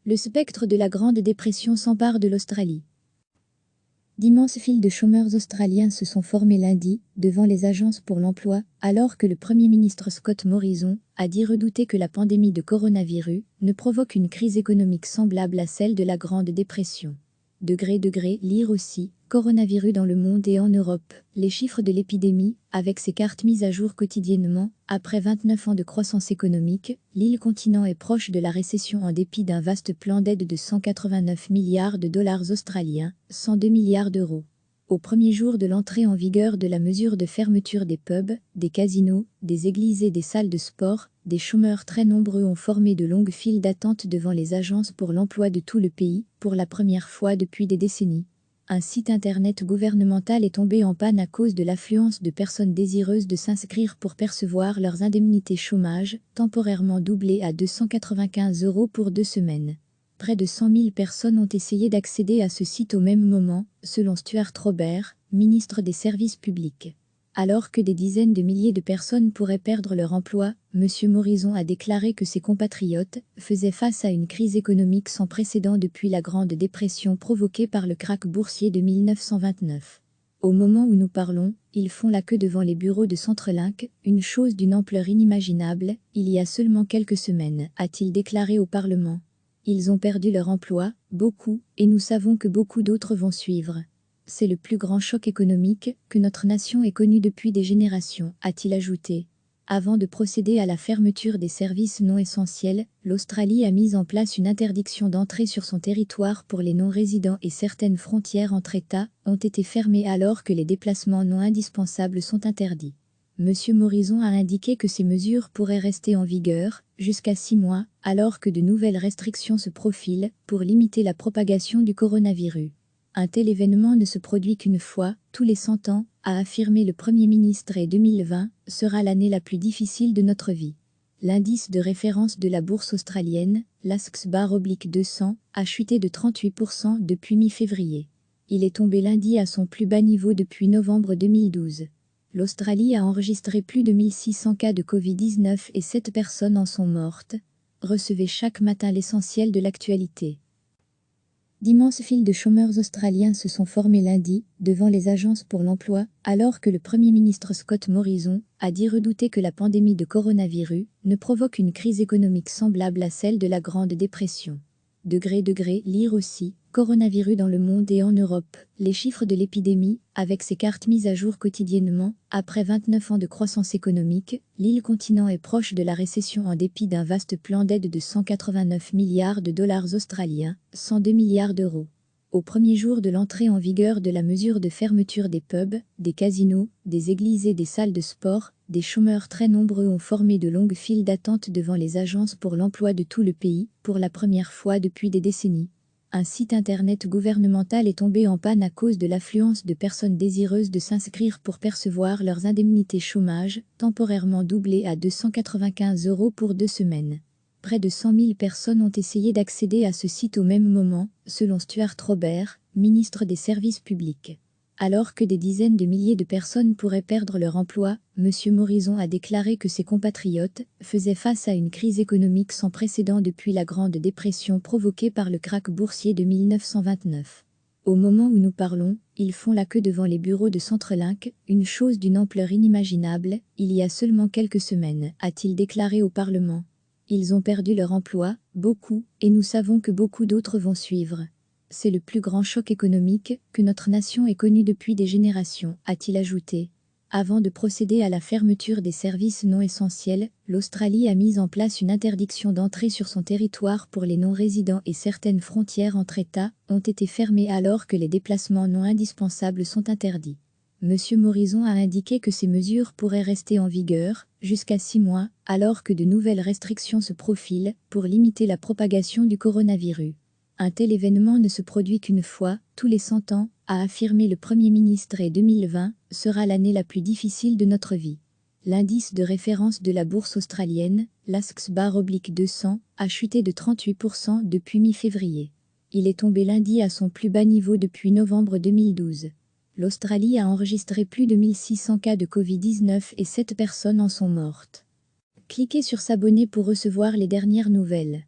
Le spectre de la Grande Dépression s'empare de l'Australie. D'immenses files de chômeurs australiens se sont formés lundi, devant les agences pour l'emploi, alors que le Premier ministre Scott Morrison a dit redouter que la pandémie de coronavirus ne provoque une crise économique semblable à celle de la Grande Dépression. Lire aussi, coronavirus dans le monde et en Europe, les chiffres de l'épidémie, avec ses cartes mises à jour quotidiennement, après 29 ans de croissance économique, l'île continent est proche de la récession en dépit d'un vaste plan d'aide de 189 milliards de dollars australiens, 102 milliards d'euros. Au premier jour de l'entrée en vigueur de la mesure de fermeture des pubs, des casinos, des églises et des salles de sport, des chômeurs très nombreux ont formé de longues files d'attente devant les agences pour l'emploi de tout le pays, pour la première fois depuis des décennies. Un site internet gouvernemental est tombé en panne à cause de l'affluence de personnes désireuses de s'inscrire pour percevoir leurs indemnités chômage, temporairement doublées à 295 € pour 2 semaines. Près de 100 000 personnes ont essayé d'accéder à ce site au même moment, selon Stuart Robert, ministre des Services publics. Alors que des dizaines de milliers de personnes pourraient perdre leur emploi, M. Morrison a déclaré que ses compatriotes faisaient face à une crise économique sans précédent depuis la Grande Dépression provoquée par le krach boursier de 1929. Au moment où nous parlons, ils font la queue devant les bureaux de Centrelink, une chose d'une ampleur inimaginable, il y a seulement quelques semaines, a-t-il déclaré au Parlement. Ils ont perdu leur emploi, beaucoup, et nous savons que beaucoup d'autres vont suivre. C'est le plus grand choc économique que notre nation ait connu depuis des générations, a-t-il ajouté. Avant de procéder à la fermeture des services non essentiels, l'Australie a mis en place une interdiction d'entrée sur son territoire pour les non-résidents et certaines frontières entre États ont été fermées alors que les déplacements non indispensables sont interdits. M. Morrison a indiqué que ces mesures pourraient rester en vigueur jusqu'à 6 mois, alors que de nouvelles restrictions se profilent pour limiter la propagation du coronavirus. Un tel événement ne se produit qu'une fois, tous les 100 ans, a affirmé le Premier ministre, et 2020 sera l'année la plus difficile de notre vie. L'indice de référence de la bourse australienne, l'ASX/200, a chuté de 38% depuis mi-février. Il est tombé lundi à son plus bas niveau depuis novembre 2012. L'Australie a enregistré plus de 1600 cas de Covid-19 et 7 personnes en sont mortes. Recevez chaque matin l'essentiel de l'actualité. D'immenses files de chômeurs australiens se sont formées lundi, devant les agences pour l'emploi, alors que le Premier ministre Scott Morrison a dit redouter que la pandémie de coronavirus ne provoque une crise économique semblable à celle de la Grande Dépression. Lire aussi, coronavirus dans le monde et en Europe, les chiffres de l'épidémie, avec ses cartes mises à jour quotidiennement, après 29 ans de croissance économique, l'île continent est proche de la récession en dépit d'un vaste plan d'aide de 189 milliards de dollars australiens, 102 milliards d'euros. Au premier jour de l'entrée en vigueur de la mesure de fermeture des pubs, des casinos, des églises et des salles de sport, des chômeurs très nombreux ont formé de longues files d'attente devant les agences pour l'emploi de tout le pays, pour la première fois depuis des décennies. Un site internet gouvernemental est tombé en panne à cause de l'affluence de personnes désireuses de s'inscrire pour percevoir leurs indemnités chômage, temporairement doublées à 295 € pour 2 semaines. Près de 100 000 personnes ont essayé d'accéder à ce site au même moment, selon Stuart Robert, ministre des Services publics. Alors que des dizaines de milliers de personnes pourraient perdre leur emploi, M. Morrison a déclaré que ses compatriotes faisaient face à une crise économique sans précédent depuis la Grande Dépression provoquée par le krach boursier de 1929. Au moment où nous parlons, ils font la queue devant les bureaux de Centrelink, une chose d'une ampleur inimaginable, il y a seulement quelques semaines, a-t-il déclaré au Parlement. Ils ont perdu leur emploi, beaucoup, et nous savons que beaucoup d'autres vont suivre. C'est le plus grand choc économique que notre nation ait connu depuis des générations, a-t-il ajouté. Avant de procéder à la fermeture des services non essentiels, l'Australie a mis en place une interdiction d'entrée sur son territoire pour les non-résidents et certaines frontières entre États ont été fermées alors que les déplacements non indispensables sont interdits. M. Morrison a indiqué que ces mesures pourraient rester en vigueur jusqu'à 6 mois, alors que de nouvelles restrictions se profilent pour limiter la propagation du coronavirus. Un tel événement ne se produit qu'une fois, tous les 100 ans, a affirmé le Premier ministre, et 2020 sera l'année la plus difficile de notre vie. L'indice de référence de la bourse australienne, l'ASX/200, a chuté de 38% depuis mi-février. Il est tombé lundi à son plus bas niveau depuis novembre 2012. L'Australie a enregistré plus de 1600 cas de Covid-19 et 7 personnes en sont mortes. Cliquez sur s'abonner pour recevoir les dernières nouvelles.